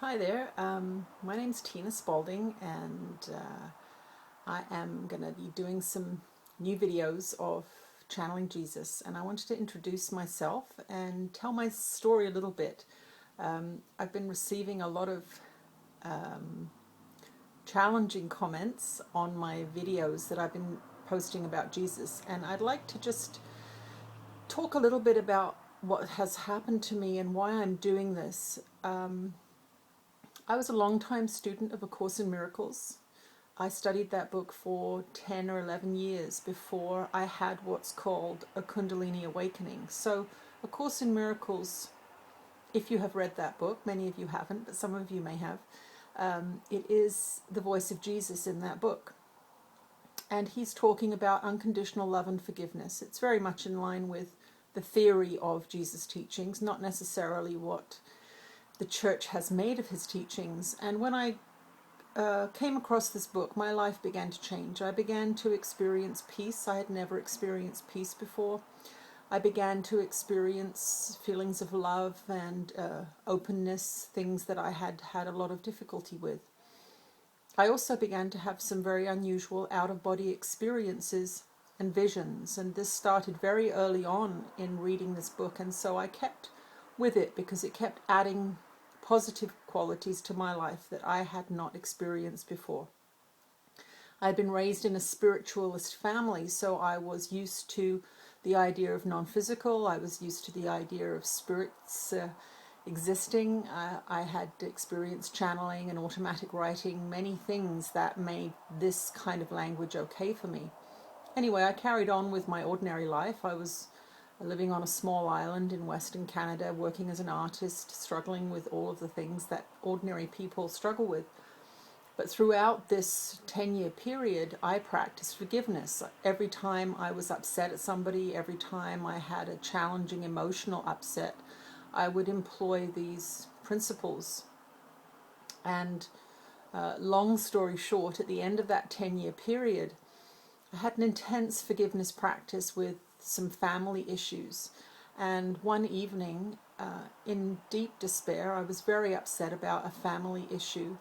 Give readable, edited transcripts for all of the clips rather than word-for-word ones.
Hi there, my name's Tina Spalding, and I am going to be doing some new videos of channeling Jesus. And I wanted to introduce myself and tell my story a little bit. I've been receiving a lot of challenging comments on my videos that I've been posting about Jesus, and I'd like to just talk a little bit about what has happened to me and why I'm doing this. I was a long-time student of A Course in Miracles. I studied that book for 10 or 11 years before I had what's called a Kundalini awakening. So A Course in Miracles, if you have read that book, many of you haven't, but some of you may have, it is the voice of Jesus in that book. And he's talking about unconditional love and forgiveness. It's very much in line with the theory of Jesus' teachings, not necessarily what the church has made of his teachings. And when I came across this book, my life began to change. I began to experience peace. I had never experienced peace before. I began to experience feelings of love and openness, things that I had had a lot of difficulty with. I also began to have some very unusual out-of-body experiences and visions, and this started very early on in reading this book, and so I kept with it because it kept adding positive qualities to my life that I had not experienced before. I had been raised in a spiritualist family, so I was used to the idea of non-physical. I was used to the idea of spirits existing. I had experienced channeling and automatic writing, many things that made this kind of language okay for me. Anyway, I carried on with my ordinary life. I was living on a small island in Western Canada, working as an artist, struggling with all of the things that ordinary people struggle with. But throughout this 10-year period, I practiced forgiveness. Every time I was upset at somebody, every time I had a challenging emotional upset, I would employ these principles. And long story short, at the end of that 10-year period, I had an intense forgiveness practice with some family issues. And one evening, in deep despair, I was very upset about a family issue.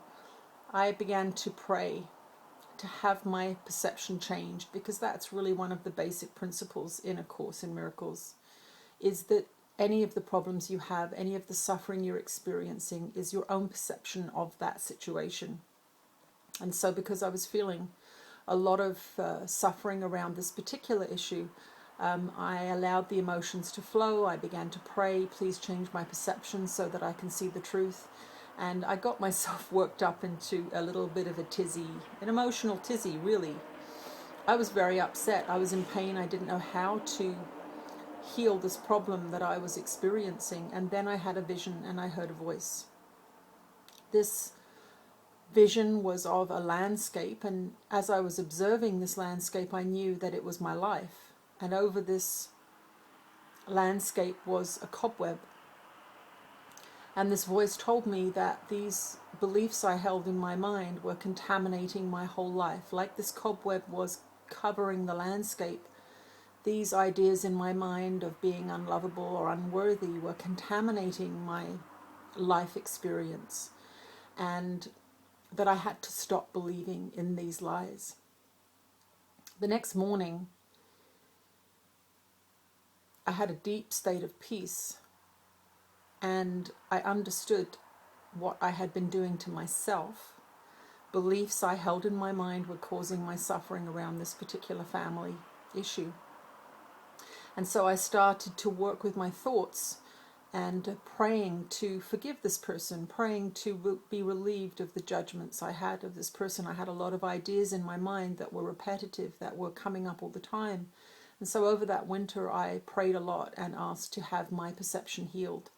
I began to pray to have my perception changed, because that's really one of the basic principles in A Course in Miracles, is that any of the problems you have, any of the suffering you're experiencing, is your own perception of that situation. And so because I was feeling a lot of suffering around this particular issue, I allowed the emotions to flow. I began to pray, please change my perception so that I can see the truth. And I got myself worked up into a little bit of a tizzy, an emotional tizzy, really. I was very upset. I was in pain. I didn't know how to heal this problem that I was experiencing. And then I had a vision and I heard a voice. This vision was of a landscape, and as I was observing this landscape, I knew that it was my life. And over this landscape was a cobweb. And this voice told me that these beliefs I held in my mind were contaminating my whole life. Like this cobweb was covering the landscape, these ideas in my mind of being unlovable or unworthy were contaminating my life experience, and that I had to stop believing in these lies. The next morning, I had a deep state of peace, and I understood what I had been doing to myself. Beliefs I held in my mind were causing my suffering around this particular family issue. And so I started to work with my thoughts and praying to forgive this person, praying to be relieved of the judgments I had of this person. I had a lot of ideas in my mind that were repetitive, that were coming up all the time. And so over that winter, I prayed a lot and asked to have my perception healed.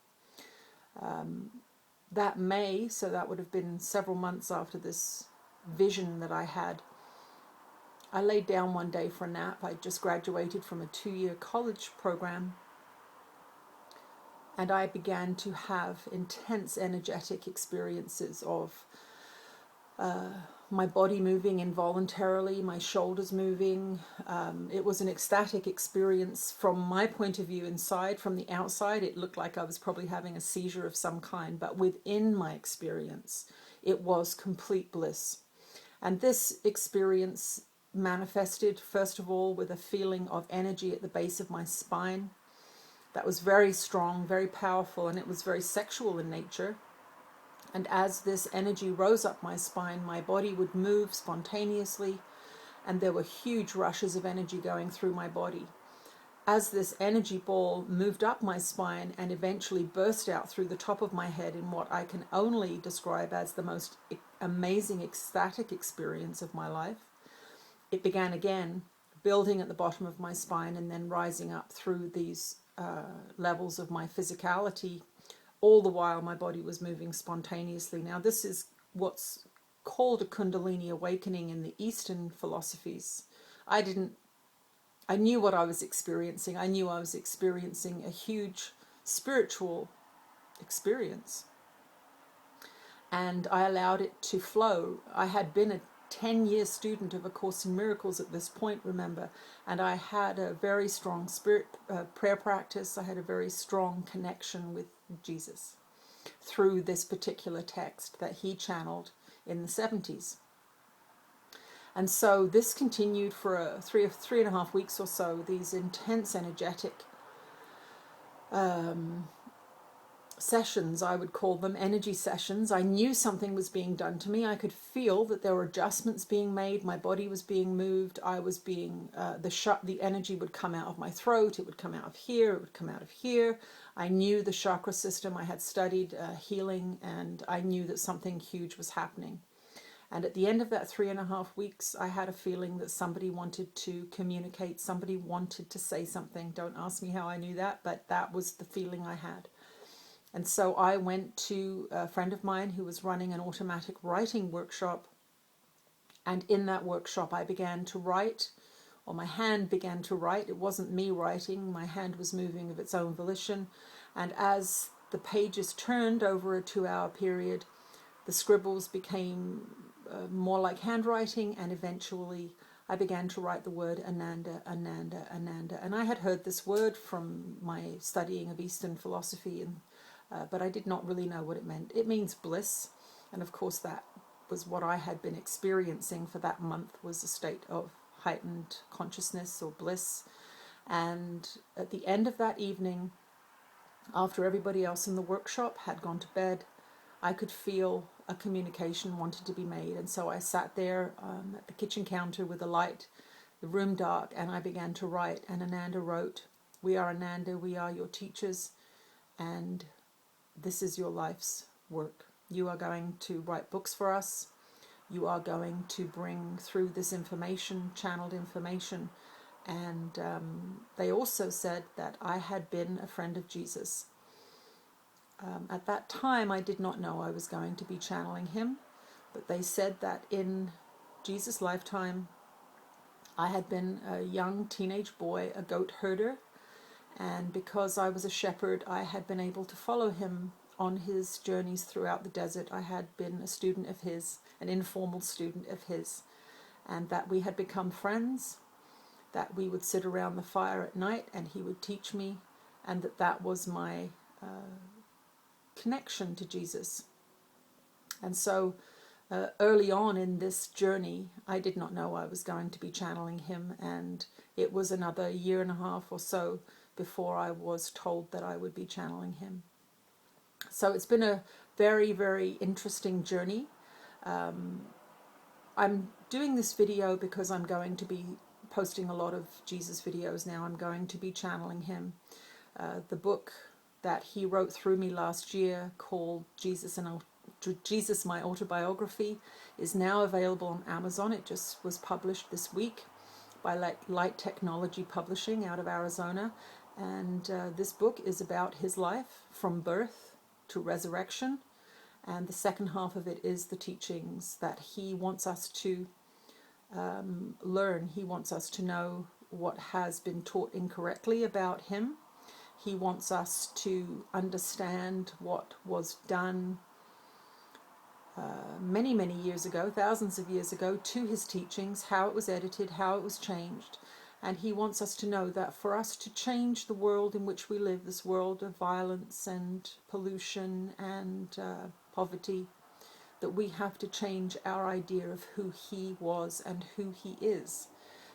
That May, so that would have been several months after this vision that I had, I laid down one day for a nap. I just graduated from a 2-year college program, and I began to have intense energetic experiences of my body moving involuntarily, my shoulders moving. It was an ecstatic experience from my point of view inside. From the outside, it looked like I was probably having a seizure of some kind, but within my experience, it was complete bliss. And this experience manifested, first of all, with a feeling of energy at the base of my spine that was very strong, very powerful, and it was very sexual in nature. And as this energy rose up my spine, my body would move spontaneously, and there were huge rushes of energy going through my body. As this energy ball moved up my spine and eventually burst out through the top of my head in what I can only describe as the most amazing ecstatic experience of my life, it began again, building at the bottom of my spine and then rising up through these levels of my physicality. All the while my body was moving spontaneously. Now this is what's called a Kundalini awakening in the Eastern philosophies. I knew what I was experiencing. I knew I was experiencing a huge spiritual experience. And I allowed it to flow. I had been a 10-year student of A Course in Miracles at this point, remember, and I had a very strong prayer practice. I had a very strong connection with Jesus through this particular text that he channeled in the 70s. And so this continued for three and a half weeks or so, these intense energetic sessions, I would call them energy sessions. I knew something was being done to me. I could feel that there were adjustments being made. My body was being moved. I was being, the energy would come out of my throat. It would come out of here. It would come out of here. I knew the chakra system. I had studied healing, and I knew that something huge was happening. And at the end of that 3.5 weeks, I had a feeling that somebody wanted to communicate. Somebody wanted to say something. Don't ask me how I knew that, but that was the feeling I had. And so I went to a friend of mine who was running an automatic writing workshop. And in that workshop, I began to write, or my hand began to write. It wasn't me writing. My hand was moving of its own volition. And as the pages turned over a 2-hour period, the scribbles became more like handwriting. And eventually, I began to write the word Ananda, Ananda, Ananda. And I had heard this word from my studying of Eastern philosophy, but I did not really know what it meant. It means bliss, and of course that was what I had been experiencing for that month, was a state of heightened consciousness or bliss. And at the end of that evening, after everybody else in the workshop had gone to bed, I could feel a communication wanted to be made. And so I sat there at the kitchen counter with the light, the room dark, and I began to write. And Ananda wrote, "We are Ananda, we are your teachers, and this is your life's work. You are going to write books for us. You are going to bring through this information, channeled information." And they also said that I had been a friend of Jesus. At that time, I did not know I was going to be channeling him, but they said that in Jesus' lifetime, I had been a young teenage boy, a goat herder, and because I was a shepherd, I had been able to follow him on his journeys throughout the desert. I had been a student of his, an informal student of his, and that we had become friends, that we would sit around the fire at night and he would teach me, and that was my connection to Jesus. And so early on in this journey, I did not know I was going to be channeling him, and it was another 1.5 years or so before I was told that I would be channeling him. So it's been a very, very interesting journey. I'm doing this video because I'm going to be posting a lot of Jesus videos now. I'm going to be channeling him. The book that he wrote through me last year, called Jesus, My Autobiography, is now available on Amazon. It just was published this week by Light Technology Publishing out of Arizona. And this book is about his life from birth to resurrection. And the second half of it is the teachings that he wants us to learn. He wants us to know what has been taught incorrectly about him. He wants us to understand what was done many, many years ago, thousands of years ago, to his teachings, how it was edited, how it was changed. And he wants us to know that for us to change the world in which we live, this world of violence and pollution and poverty, that we have to change our idea of who he was and who he is.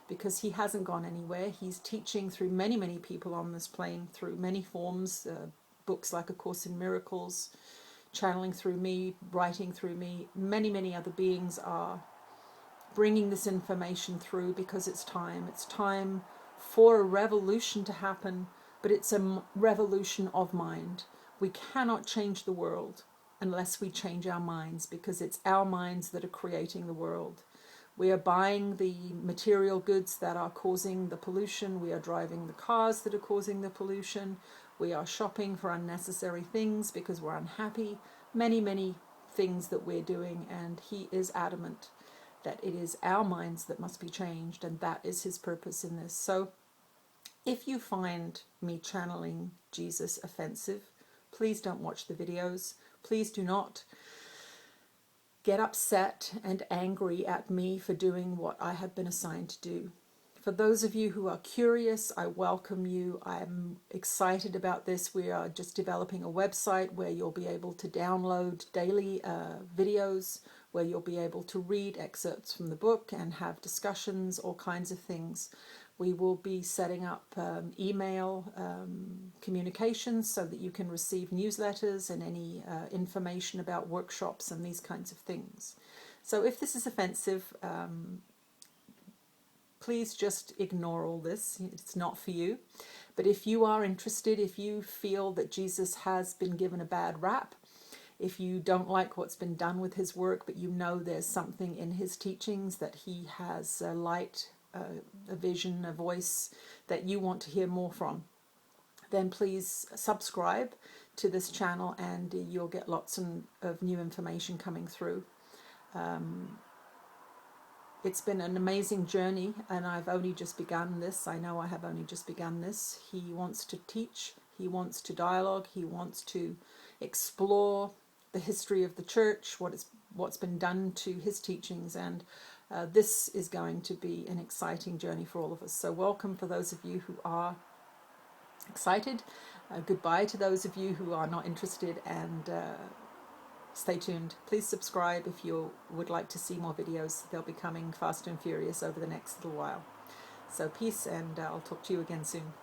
Because he hasn't gone anywhere. He's teaching through many, many people on this plane, through many forms, books like A Course in Miracles, channeling through me, writing through me. Many, many other beings are bringing this information through because it's time. It's time for a revolution to happen, but it's a revolution of mind. We cannot change the world unless we change our minds, because it's our minds that are creating the world. We are buying the material goods that are causing the pollution. We are driving the cars that are causing the pollution. We are shopping for unnecessary things because we're unhappy. Many, many things that we're doing, and he is adamant that it is our minds that must be changed, and that is his purpose in this. So if you find me channeling Jesus offensive, please don't watch the videos. Please do not get upset and angry at me for doing what I have been assigned to do. For those of you who are curious, I welcome you. I'm excited about this. We are just developing a website where you'll be able to download daily videos, where you'll be able to read excerpts from the book and have discussions, all kinds of things. We will be setting up email communications so that you can receive newsletters and any information about workshops and these kinds of things. So if this is offensive, please just ignore all this. It's not for you. But if you are interested, if you feel that Jesus has been given a bad rap, if you don't like what's been done with his work, but you know there's something in his teachings, that he has a light, a vision, a voice that you want to hear more from, then please subscribe to this channel and you'll get lots of new information coming through. It's been an amazing journey, and I've only just begun this. I know I have only just begun this. He wants to teach, he wants to dialogue, he wants to explore the history of the church, what's been done to his teachings, and this is going to be an exciting journey for all of us. So welcome for those of you who are excited. Goodbye to those of you who are not interested, and stay tuned. Please subscribe if you would like to see more videos. They'll be coming fast and furious over the next little while. So peace, and I'll talk to you again soon.